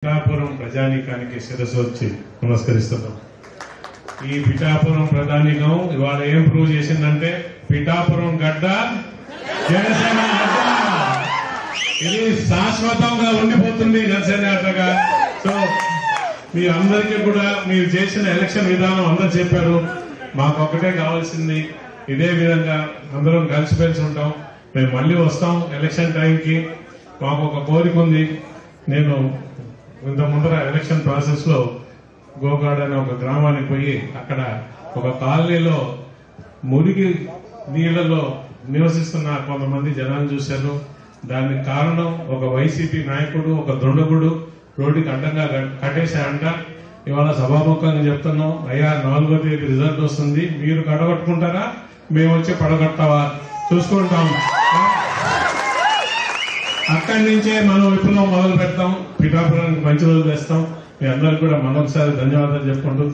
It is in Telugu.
పిఠాపురం ప్రజానీకానికి శిరస్సు వచ్చి నమస్కరిస్తున్నాం. ఈ పిఠాపురం ప్రజానీకం ఇవాళ ఏం ప్రూవ్ చేసిందంటే పిఠాపురం గడ్డ జనసేన గడ్డ, ఇది శాశ్వతంగా ఉండిపోతుంది జనసేన గడ్డగా. సో మీ అందరికీ కూడా మీరు చేసిన ఎలక్షన్ విధానం అందరూ చెప్పారు. మాకు ఒక్కటే కావాల్సింది ఇదే విధంగా అందరం కలిసిమెలిసి ఉంటాం. మేము మళ్ళీ వస్తాం ఎలక్షన్ టైంకి. మాకు ఒక కోరిక ఉంది. నేను ఇంత ముందర ఎలక్షన్ ప్రాసెస్ లో గోగాడ్ అనే ఒక గ్రామానికి పోయి అక్కడ ఒక కాలనీలో మురికి నీళ్లలో నివసిస్తున్న కొంతమంది జనాలు చూశాను. దానికి కారణం ఒక వైసీపీ నాయకుడు, ఒక దొండగుడు రోడ్డుకి అడ్డంగా కట్టేశాడంట. ఇవాళ సభాముఖంగా చెప్తున్నాం, అయ్యా 4వ తేదీ రిజల్ట్ వస్తుంది, మీరు కడగొట్టుకుంటారా మేము వచ్చి పడగొట్టావా చూసుకుంటాం. అక్కడి నుంచే మనం విప్లవం మొదలు పెడతాం, పిఠాపురానికి మంచి రోజులు తెస్తాం. మీ అందరికి కూడా మరొకసారి ధన్యవాదాలు చెప్పుకుంటూ